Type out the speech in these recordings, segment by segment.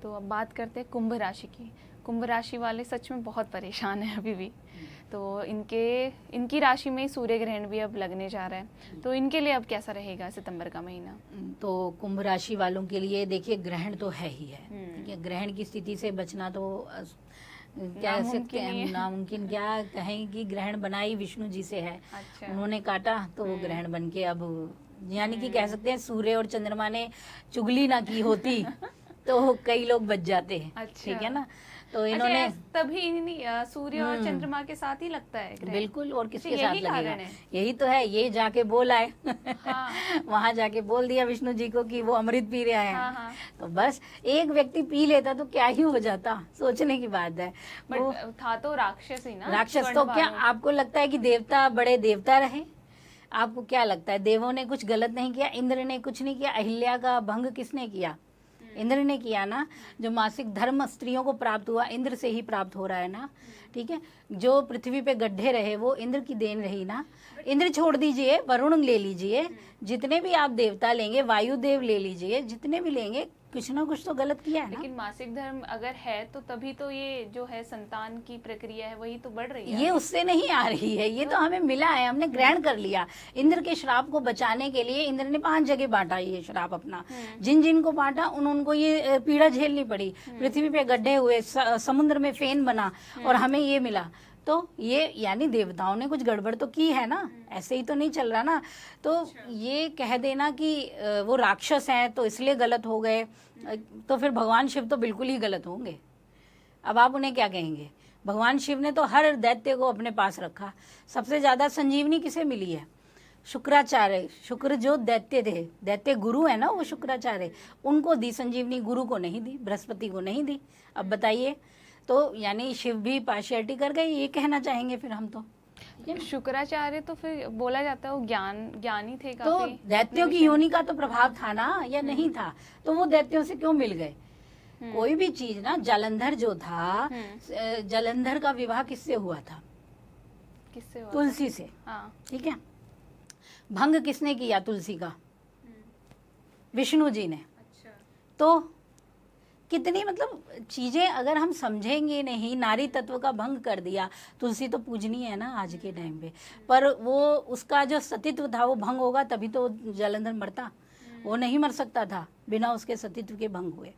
तो अब बात करते हैं कुंभ राशि की। कुंभ राशि वाले सच में बहुत परेशान हैं अभी भी। तो इनकी राशि में सूर्य ग्रहण भी अब लगने जा रहा है, तो इनके लिए अब कैसा रहेगा सितंबर का महीना? तो कुंभ राशि वालों के लिए देखिए ग्रहण तो है ही है, ठीक है। ग्रहण की स्थिति से बचना तो क्या सकते हैं, नामुमकिन क्या कहें कि ग्रहण बनाई विष्णु जी से है। अच्छा। उन्होंने काटा तो वो ग्रहण बन के अब यानी कि कह सकते हैं सूर्य और चंद्रमा ने चुगली ना की होती तो कई लोग बच जाते हैं। अच्छा। ठीक है ना। तो इन्होंने तभी सूर्य और चंद्रमा के साथ ही लगता है ग्रहण। बिल्कुल, और किसके यही साथ लगेगा? कारण है। यही तो है, ये जाके बोल आए हाँ। वहां जाके बोल दिया विष्णु जी को कि वो अमृत पी रहा है। हाँ, हाँ। तो बस एक व्यक्ति पी लेता तो क्या ही हो जाता, सोचने की बात है। बट था तो राक्षस ही ना। राक्षस तो क्या आपको लगता है कि देवता बड़े देवता रहे? आपको क्या लगता है देवों ने कुछ गलत नहीं किया? इंद्र ने कुछ नहीं किया? अहिल्या का भंग किसने किया? इंद्र ने किया ना। जो मासिक धर्म स्त्रियों को प्राप्त हुआ इंद्र से ही प्राप्त हो रहा है ना, ठीक है। जो पृथ्वी पे गड्ढे रहे वो इंद्र की देन रही ना। इंद्र छोड़ दीजिए, वरुण ले लीजिए, जितने भी आप देवता लेंगे, वायुदेव ले लीजिए, जितने भी लेंगे कुछ ना कुछ तो गलत किया है ना। लेकिन मासिक धर्म अगर है तो तभी तो ये जो है संतान की प्रक्रिया है वही तो बढ़ रही है। ये उससे नहीं आ रही है, ये तो हमें मिला है, हमने ग्रहण कर लिया। इंद्र के श्राप को बचाने के लिए इंद्र ने 5 जगह बांटा ये श्राप अपना। जिन जिन को बांटा उनको ये पीड़ा झेलनी पड़ी। पृथ्वी पे गड्ढे हुए, समुद्र में फेन बना और हमें ये मिला। तो ये यानी देवताओं ने कुछ गड़बड़ तो की है ना, ऐसे ही तो नहीं चल रहा ना। तो ये कह देना कि वो राक्षस हैं तो इसलिए गलत हो गए, तो फिर भगवान शिव तो बिल्कुल ही गलत होंगे। अब आप उन्हें क्या कहेंगे? भगवान शिव ने तो हर दैत्य को अपने पास रखा। सबसे ज्यादा संजीवनी किसे मिली है? शुक्राचार्य। शुक्र जो दैत्य थे, दैत्य गुरु है ना वो शुक्राचार्य, उनको दी संजीवनी, गुरु को नहीं दी, बृहस्पति को नहीं दी। अब बताइए, तो यानी शिव भी पार्शियलिटी कर गए, ये कहना चाहेंगे फिर हम तो। शुक्राचार्य तो फिर बोला जाता है वो ज्ञानी थे तो काफी। दैत्यों की योनि का तो प्रभाव था ना, या नहीं था? तो वो दैत्यों से क्यों मिल गए? कोई भी चीज ना, जालंधर जो था, जालंधर का विवाह किससे हुआ था? किससे हुआ? तुलसी से। हाँ। ठीक है। भंग किसने किया तुलसी का? विष्णु जी ने। अच्छा। तो कितनी मतलब चीजें अगर हम समझेंगे नहीं, नारी तत्व का भंग कर दिया। तुलसी तो पूजनीय है ना आज के टाइम पे, पर वो उसका जो सतीत्व था वो भंग होगा तभी तो जालंधर मरता। वो नहीं मर सकता था बिना उसके सतीत्व के भंग हुए।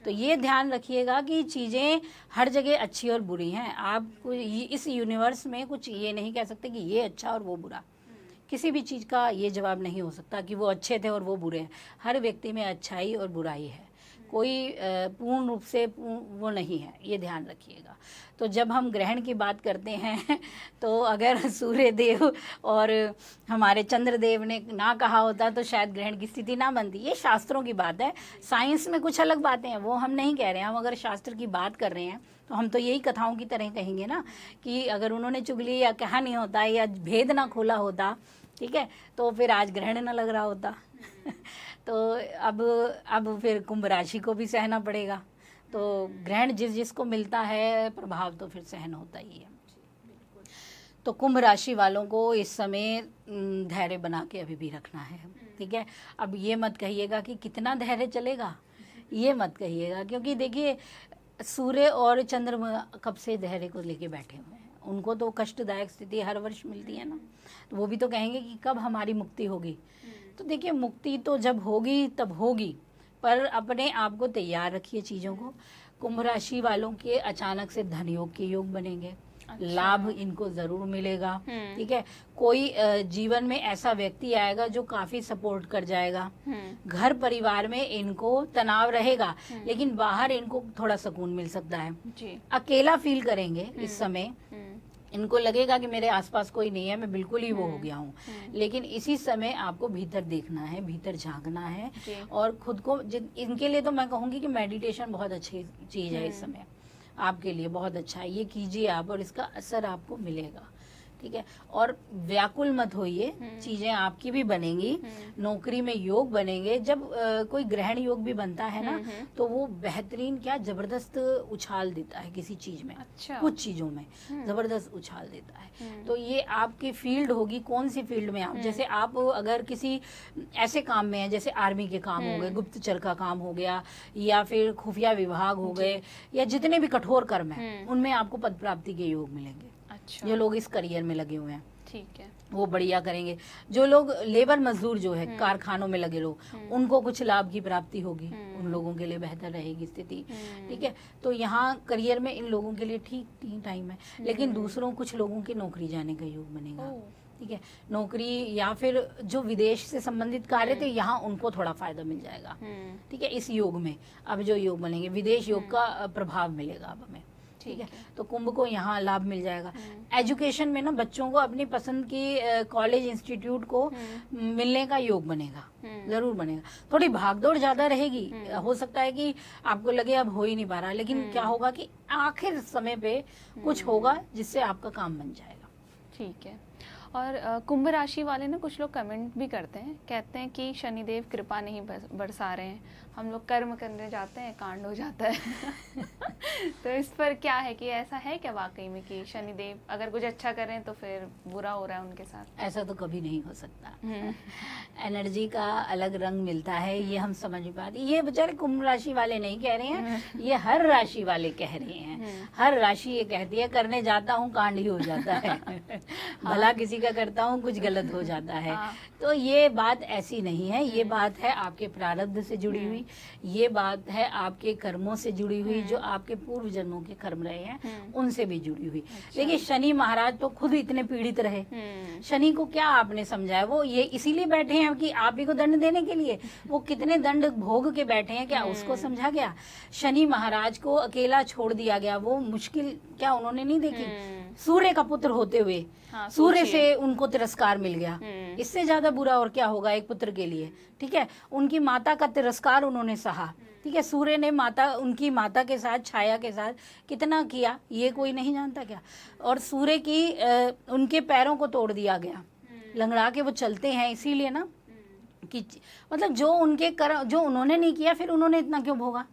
तो ये ध्यान रखिएगा कि चीजें हर जगह अच्छी और बुरी हैं। आप इस यूनिवर्स में कुछ ये नहीं कह सकते कि ये अच्छा और वो बुरा। किसी भी चीज का ये जवाब नहीं हो सकता कि वो अच्छे थे और वो बुरे हैं। हर व्यक्ति में अच्छाई और बुराई है, कोई पूर्ण रूप से वो नहीं है, ये ध्यान रखिएगा। तो जब हम ग्रहण की बात करते हैं तो अगर सूर्य देव और हमारे चंद्र देव ने ना कहा होता तो शायद ग्रहण की स्थिति ना बनती। ये शास्त्रों की बात है, साइंस में कुछ अलग बातें हैं, वो हम नहीं कह रहे हैं। हम अगर शास्त्र की बात कर रहे हैं तो हम तो यही कथाओं की तरह कहेंगे ना कि अगर उन्होंने चुगली या कहा नहीं होता या भेद ना खोला होता, ठीक है, तो फिर आज ग्रहण ना लग रहा होता तो अब फिर कुंभ राशि को भी सहना पड़ेगा। तो ग्रहण जिसको मिलता है प्रभाव तो फिर सहन होता ही है। तो कुंभ राशि वालों को इस समय धैर्य बना के अभी भी रखना है, ठीक है। अब ये मत कहिएगा कि कितना धैर्य चलेगा, ये मत कहिएगा, क्योंकि देखिए सूर्य और चंद्रमा कब से धैर्य को लेके बैठे हुए हैं। उनको तो कष्टदायक स्थिति हर वर्ष मिलती है ना, तो वो भी तो कहेंगे कि कब हमारी मुक्ति होगी। तो देखिए मुक्ति तो जब होगी तब होगी, पर अपने आप को तैयार रखिए चीज़ों को। कुंभ राशि वालों के अचानक से धन योग के योग बनेंगे। अच्छा। लाभ इनको जरूर मिलेगा, ठीक है। कोई जीवन में ऐसा व्यक्ति आएगा जो काफी सपोर्ट कर जाएगा। घर परिवार में इनको तनाव रहेगा, लेकिन बाहर इनको थोड़ा सुकून मिल सकता है जी। अकेला फील करेंगे इस समय, इनको लगेगा कि मेरे आसपास कोई नहीं है, मैं बिल्कुल ही वो हो गया हूँ। लेकिन इसी समय आपको भीतर देखना है, भीतर झांकना है और खुद को इनके लिए तो मैं कहूँगी कि मेडिटेशन बहुत अच्छी चीज है इस समय आपके लिए, बहुत अच्छा है। ये कीजिए आप और इसका असर आपको मिलेगा। ठीक है। और व्याकुल मत होइए, चीजें आपकी भी बनेंगी, नौकरी में योग बनेंगे। जब कोई ग्रहण योग भी बनता है ना, तो वो बेहतरीन क्या जबरदस्त उछाल देता है किसी चीज में। अच्छा। कुछ चीजों में जबरदस्त उछाल देता है। तो ये आपकी फील्ड होगी, कौन सी फील्ड में आप, जैसे आप अगर किसी ऐसे काम में है, जैसे आर्मी के काम हो गए, गुप्तचर का काम हो गया, या फिर खुफिया विभाग हो गए, या जितने भी कठोर कर्म है, उनमें आपको पद प्राप्ति के योग मिलेंगे। अच्छा। जो लोग इस करियर में लगे हुए हैं, ठीक है, वो बढ़िया करेंगे। जो लोग लेबर मजदूर जो है, कारखानों में लगे लोग, उनको कुछ लाभ की प्राप्ति होगी, उन लोगों के लिए बेहतर रहेगी स्थिति। ठीक है। तो यहाँ करियर में इन लोगों के लिए ठीक टाइम है। लेकिन दूसरों कुछ लोगों की नौकरी जाने का योग बनेगा। ठीक है। नौकरी या फिर जो विदेश से संबंधित कार्य थे, यहाँ उनको थोड़ा फायदा मिल जाएगा। ठीक है। इस योग में अब जो योग बनेंगे, विदेश योग का प्रभाव मिलेगा अब हमें। ठीक है। तो कुंभ को यहाँ लाभ मिल जाएगा। एजुकेशन में ना बच्चों को अपनी पसंद की कॉलेज इंस्टीट्यूट को मिलने का योग बनेगा, जरूर बनेगा। थोड़ी भागदौड़ ज्यादा रहेगी, हो सकता है कि आपको लगे अब हो ही नहीं पा रहा, लेकिन क्या होगा कि आखिर समय पे कुछ होगा जिससे आपका काम बन जाएगा। ठीक है। और कुंभ राशि वाले ना कुछ लोग कमेंट भी करते हैं, कहते हैं कि शनिदेव कृपा नहीं बरसा रहे हैं, हम लोग कर्म करने जाते हैं कांड हो जाता है। तो इस पर क्या है कि ऐसा है क्या वाकई में कि शनिदेव अगर कुछ अच्छा करें तो फिर बुरा हो रहा है उनके साथ? ऐसा तो कभी नहीं हो सकता। एनर्जी का अलग रंग मिलता है, ये हम समझ पाते। ये बेचारे कुंभ राशि वाले नहीं कह रहे हैं, ये हर राशि वाले कह रहे हैं। हर राशि ये कहती है करने जाता हूँ कांड ही हो जाता है। भला किसी का करता हूँ कुछ गलत हो जाता है। तो ये बात ऐसी नहीं है, ये बात है आपके प्रारब्ध से जुड़ी हुई, ये बात है आपके कर्मों से जुड़ी हुई, जो आपके पूर्व जन्मों के कर्म रहे हैं उनसे भी जुड़ी हुई। देखिए शनि महाराज तो खुद इतने पीड़ित रहे, शनि को क्या आपने समझाया? वो ये इसीलिए बैठे हैं कि आप ही को दंड देने के लिए। वो कितने दंड भोग के बैठे हैं, क्या उसको समझा गया? शनि महाराज को अकेला छोड़ दिया गया, वो मुश्किल क्या उन्होंने नहीं देखी? सूर्य का पुत्र होते हुए सूर्य से उनको तिरस्कार मिल गया, इससे ज्यादा बुरा और क्या होगा एक पुत्र के लिए? ठीक है। उनकी माता का तिरस्कार उन्होंने सहा। ठीक है। सूर्य ने उनकी माता के साथ, छाया के साथ कितना किया ये कोई नहीं जानता क्या? और सूर्य की उनके पैरों को तोड़ दिया गया, लंगड़ा के वो चलते हैं, इसीलिए ना कि मतलब जो उनके जो उन्होंने नहीं किया फिर उन्होंने इतना क्यों भोगा?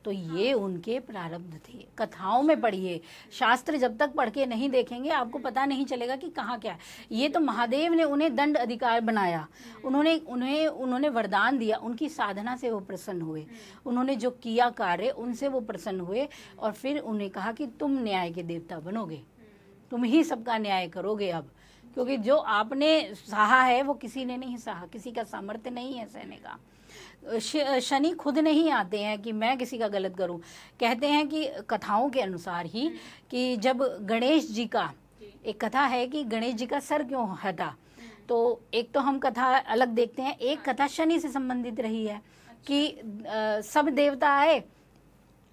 तो ये उनके प्रारब्ध थे। कथाओं में पढ़िए, शास्त्र जब तक पढ़ के नहीं देखेंगे आपको पता नहीं चलेगा कि कहाँ क्या है। ये तो महादेव ने उन्हें दंड अधिकार बनाया, उन्होंने वरदान दिया, उनकी साधना से वो प्रसन्न हुए, उन्होंने जो किया कार्य उनसे वो प्रसन्न हुए, और फिर उन्हें कहा कि तुम न्याय के देवता बनोगे, तुम ही सबका न्याय करोगे अब, क्योंकि जो आपने सहा है वो किसी ने नहीं सहा, किसी का सामर्थ्य नहीं है सहने का। शनि खुद नहीं आते हैं कि मैं किसी का गलत करूं। कहते हैं कि कथाओं के अनुसार ही कि जब गणेश जी का, एक कथा है कि गणेश जी का सर क्यों हटा, तो एक तो हम कथा अलग देखते हैं, एक कथा शनि से संबंधित रही है कि सब देवता आए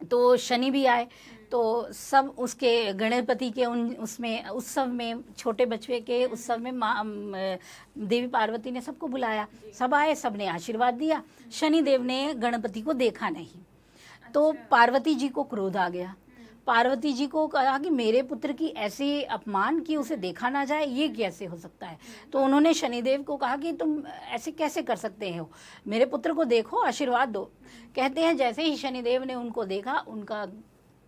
तो शनि भी आए, तो सब उसके गणपति के उसमें उत्सव में, छोटे बच्चे के उत्सव में देवी पार्वती ने सबको बुलाया, सब आए, सब ने आशीर्वाद दिया। शनि देव ने गणपति को देखा नहीं, तो पार्वती जी को क्रोध आ गया। पार्वती जी को कहा कि मेरे पुत्र की ऐसी अपमान कि उसे देखा ना जाए, ये कैसे हो सकता है? तो उन्होंने शनिदेव को कहा कि तुम ऐसे कैसे कर सकते हो, मेरे पुत्र को देखो, आशीर्वाद दो। कहते हैं जैसे ही शनिदेव ने उनको देखा, उनका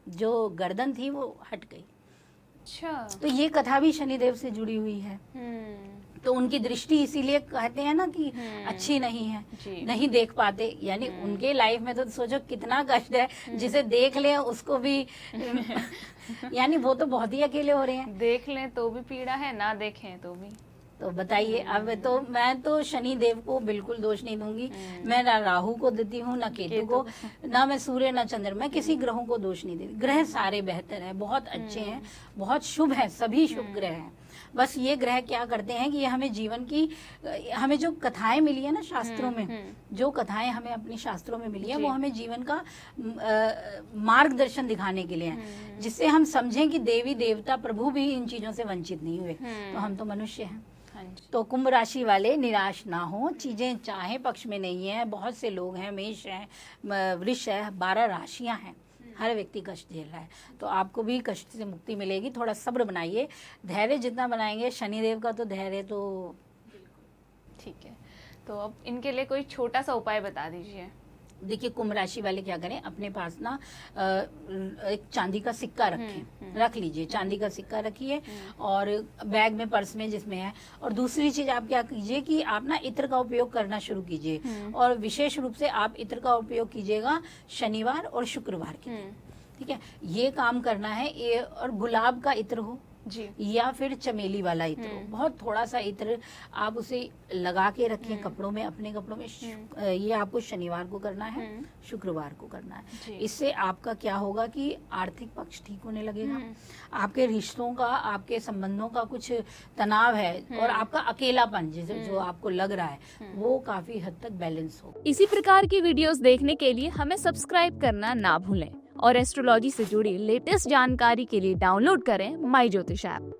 जो गर्दन थी वो हट गई। अच्छा। तो ये कथा भी शनिदेव से जुड़ी हुई है। तो उनकी दृष्टि इसीलिए कहते हैं ना कि अच्छी नहीं है, नहीं देख पाते। यानी उनके लाइफ में तो सोचो कितना कष्ट है, जिसे देख ले उसको भी यानी वो तो बहुत ही अकेले हो रहे हैं। देख लें तो भी पीड़ा है, ना देखें तो भी। तो बताइए, अब तो मैं तो शनि देव को बिल्कुल दोष नहीं दूंगी। मैं ना राहु को देती हूँ, ना केतु को, ना मैं सूर्य, ना चंद्र, मैं किसी ग्रहों को दोष नहीं देती। ग्रह सारे बेहतर हैं, बहुत अच्छे हैं, बहुत शुभ हैं, सभी शुभ ग्रह हैं। बस ये ग्रह क्या करते हैं कि ये हमें जीवन की, हमें जो कथाएं मिली है ना शास्त्रों में, जो कथाएं हमें अपने शास्त्रों में मिली है, वो हमें जीवन का मार्गदर्शन दिखाने के लिए है, जिससे हम समझें कि देवी देवता प्रभु भी इन चीजों से वंचित नहीं हुए। तो हम तो मनुष्य हैं। तो कुंभ राशि वाले निराश ना हो, चीजें चाहे पक्ष में नहीं है। बहुत से लोग हैं, मेष है, वृष है, 12 राशियां हैं, हर व्यक्ति कष्ट झेल रहा है, तो आपको भी कष्ट से मुक्ति मिलेगी। थोड़ा सब्र बनाइए, धैर्य जितना बनाएंगे, शनिदेव का तो धैर्य तो। ठीक है, तो अब इनके लिए कोई छोटा सा उपाय बता दीजिए। देखिए, कुंभ राशि वाले क्या करें, अपने पास ना एक चांदी का सिक्का रखें, रख लीजिए, चांदी का सिक्का रखिए और बैग में, पर्स में, जिसमें है। और दूसरी चीज आप क्या कीजिए कि आप ना इत्र का उपयोग करना शुरू कीजिए, और विशेष रूप से आप इत्र का उपयोग कीजिएगा शनिवार और शुक्रवार के दिन, ठीक है, ये काम करना है। ये और गुलाब का इत्र हो जी, या फिर चमेली वाला इत्र हो, बहुत थोड़ा सा इत्र आप उसे लगा के रखें कपड़ों में, अपने कपड़ों में। ये आपको शनिवार को करना है, शुक्रवार को करना है। इससे आपका क्या होगा कि आर्थिक पक्ष ठीक होने लगेगा, आपके रिश्तों का, आपके संबंधों का कुछ तनाव है और आपका अकेलापन जो आपको लग रहा है वो काफी हद तक बैलेंस हो। इसी प्रकार की वीडियोस देखने के लिए हमें सब्सक्राइब करना ना भूलें और एस्ट्रोलॉजी से जुड़ी लेटेस्ट जानकारी के लिए डाउनलोड करें माई ज्योतिष ऐप।